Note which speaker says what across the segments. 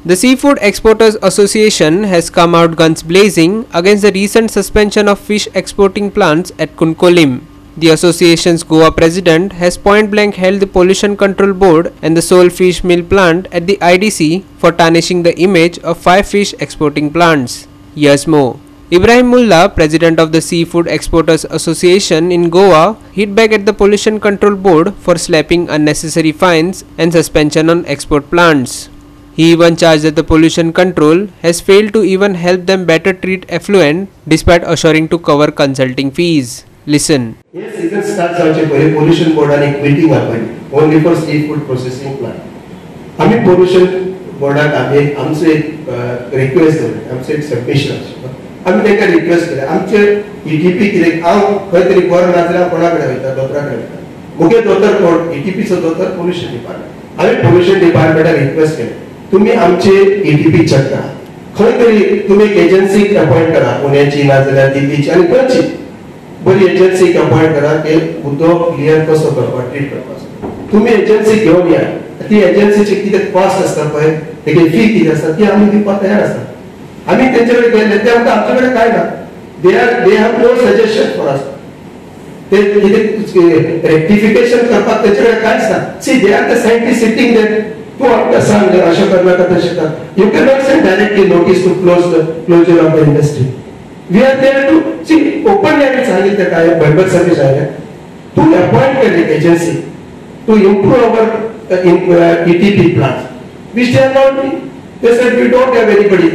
Speaker 1: The Seafood Exporters Association has come out guns blazing against the recent suspension of fish exporting plants at Kunkolim. The association's Goa president has point-blank held the Pollution Control Board and the sole fish mill plant at the IDC for tarnishing the image of 5 fish exporting plants. Years more. Ibrahim Mullah, president of the Seafood Exporters Association in Goa, hit back at the Pollution Control Board for slapping unnecessary fines and suspension on export plants. He even charged that the pollution control has failed to even help them better treat effluent despite assuring to cover consulting fees. Listen.
Speaker 2: Yes, season starts out a pollution board and a meeting only for seafood processing plant. आम्ही pollution boardak आमचे request केले, आमचे submission आम्ही तेका request केले. आमचे ETP कितें हांव खंय तरी बरो नासल्यार कोणाकडे वयता दोतोराकडे वयता. मुगे दोतोर कोण ETP चो दोतोर pollution department. आम्ही pollution departmenटाक request केले. तुम्ही आमचे ETP चेक करा. खंय तरी तुम्ही एजन्सी अपॉइंट करा, पुण्याची नाजाल्यार दिल्लीची आणि खंयची बरी एजन्सी अपॉइंट करा ते उद्योग क्लियर कसो करपाक ट्रीट करपाक. तुम्ही एजन्सी घेऊन या. ती एजन्सीची कितें कॉस्ट आसता पळय, तेगे फी कितें आसता ती आमी दिवपाक तयार आसा. आमी तेंचेकडे गेले ते आमकां आमचेकडे काय ना. They have no suggestion for us. ते कितें रेक्टिफिकेशन करपाक तेंचेकडे कांयच ना. See they are the scientist sitting there. तू आमकां सांग जर अशें करना का तशें कर. You can not send directly notice to closure of the industry. We are there to see openly आम्ही सांगितलं काय मेंबर सर्व्हिस आहे तू अपॉइंट कर एक agency to improve our ETP plants which they are not doing. They said we don't have anybody.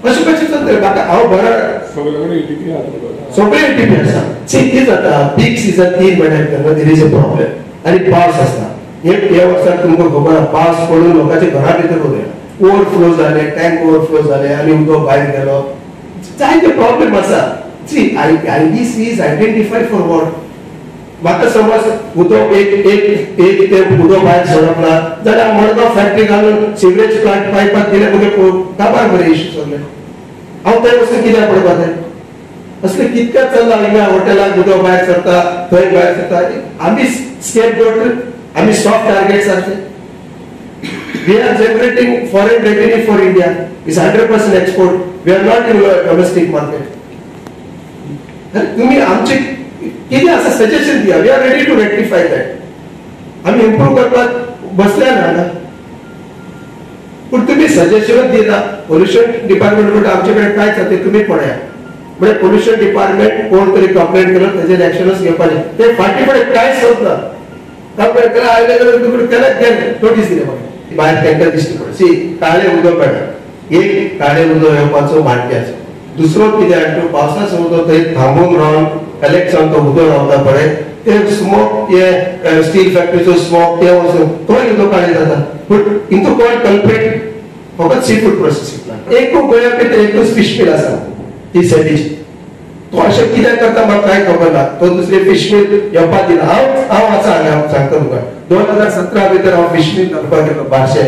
Speaker 2: अशें कशें चलतलें म्हाका हांव बरा सगळे ETP आसा. सी ती जाता पीक सीजन 3 म्हयने तेन्ना देर इज अ प्रॉब्लेम आनी पावस आसता. हे वर्साक तुमकां खबर आहा पावस पडून लोकांचे घरा भितर उरले ओवरफ्लो जाले टँक ओवरफ्लो जाले आनी उदक भायर गेलो. जायते प्रॉब्लेम आसा. See IDC is identified for what. म्हाका समज उदक एक ते उदक भायर सोडप ना जाल्यार मडगांव फॅक्टरी घालून सिवरेज प्लांट पायपाक दिले मुगे काबार बरे इश्यू सगळे. हांव थंय वचून कित्याक पडपाक जाय. असले कितकें चल्लां हिंगा हॉटेलाक उदक भायर सरता थंय भायर सरता. आमी स्केपगोट आमी सॉफ्ट टार्गेट्स आसले. We are generating foreign revenue for India. It's 100% export. We are not in domestic market. तुम्ही आमचे किती असं सजेशन दिया. We are ready to rectify that. आम्ही इम्प्रूव करपाक बसल्या ना. पण तुम्ही सजेशन दिला. पोल्युशन डिपार्टमेंट कडे आमच्याकडे काय चालते तुम्ही पळया. म्हणजे पोल्युशन डिपार्टमेंट कोण तरी कंप्लेंट केलं त्याचे ऍक्शनच घेवपाचे. ते फाटी फुडें काय सोदना. कंप्लेंट केला आयले जाल्यार त्याला नोटीस दिले बघा. भायर टँकर दिसली पडटा. सी काळे उदक पेटा. एक काळे उदक येवपाचो मार्गी आसा. दुसरो कितें तूं पावसाचो उदक थंय थांबून रावन कलेक्ट जावन तो उदक रावता पळय ते स्मोक हे स्टील फॅक्टरीचो स्मोक ते वचून तोय उदक काळें जाता. पूण इंतू कोण कल्प्रेट फकत सी फूड प्रोसेसिंग प्लांट. एक गोंया भितर एकूच फिश मिल आसा ती सेडीची. तो अशें कित्याक करता म्हाका कांय खबर ना. तो दुसरे फिश मिल येवपाक दिना. हांव आसा हांगा सांगता तुका 2017 भितर हांव फिश मिल घालपाक गेलो बारशे.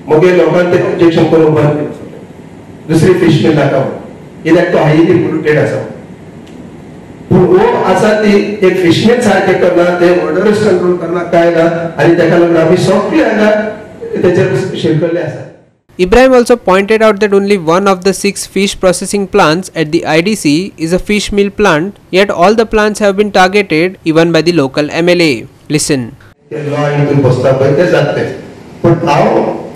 Speaker 2: मगे लोकांनी ते ऑब्जेक्शन करून बंद केलें. दुसरी फिश मिल नाका कित्याक तो हायली पोल्युटेड आसा. पूण वो आसा ती एक फिश मिल सारकें करना ते ऑर्डरच कंट्रोल करना काय ना आनी ताका लागून आमी सॉफ्टली हांगा तेचेर शिरकल्ले आसा.
Speaker 1: Ibrahim also pointed out that only one of the 6 fish processing plants at the IDC is a fish mill plant, yet all the plants have been targeted even by the local MLA. Listen.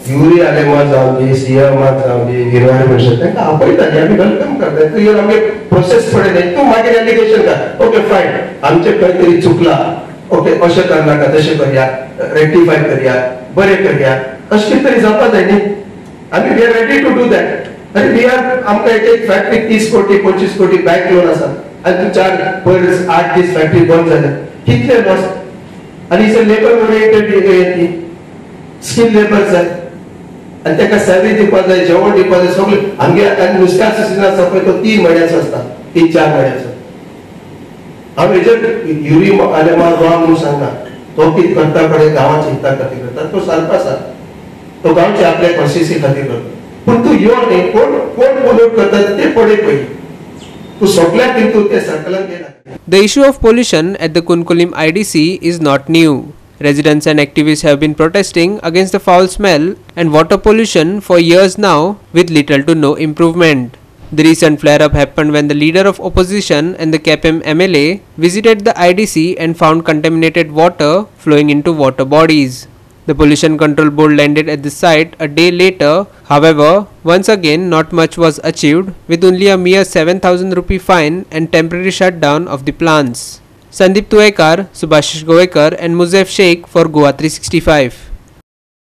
Speaker 2: Yuri आले मात जावं दी CM मात जावं दी हिरवाय म्हणटा तांकां आपयता आमी welcome करता. तूं येवन आमगे प्रोसेस पळय तूं मागीर एलिगेशन कर. ओके फायन आमचे खंय तरी चुकला. ओके अशें करनाका तशें करया रेक्टिफाय करया बरें करया अशें कितें तरी जावपा जाय न्ही. आमी we are ready to do that. आनी वी आर आमकां एक फॅक्टरी 30 कोटी 25 कोटी बँक लोन आसा आनी तूं 8 दीस फॅक्टरी बंद जाल्या कितले लॉस. आनी is a labour oriented skill labour जाय आनी ताका सॅलरी दिवपाक जाय जेवण दिवपाक जाय सगळें. आमगे आतां नुस्त्या सिजन आसा पळय तो 3 म्हयन्याचो आसता 3-4 म्हयन्याचो. हांव हेजेर युरी आलेमार रॉंग म्हणून सांगना. तो कितें करता पळय गांवाच्या हिता खातीर करता तो सारको आसा. तो गांवच्या आपल्या कॉन्स्टिट्युएन्सी खातीर करता. पूण तूं यो न्ही कोण पोल्यूट करता ते पळय पयलीं. तूं सगळ्याक तूं ते सर्कलान गेला.
Speaker 1: The issue of pollution at the Kunkolim IDC is not new. Residents and activists have been protesting against the foul smell and water pollution for years now, with little to no improvement. The recent flare-up happened when the leader of opposition and the KPM MLA visited the IDC and found contaminated water flowing into water bodies. The Pollution Control Board landed at the site a day later. However, once again not much was achieved, with only a mere 7,000 rupee fine and temporary shutdown of the plants. Sandeep Tuekar, Subhashish Govekar and Muzef Sheikh for Goa 365.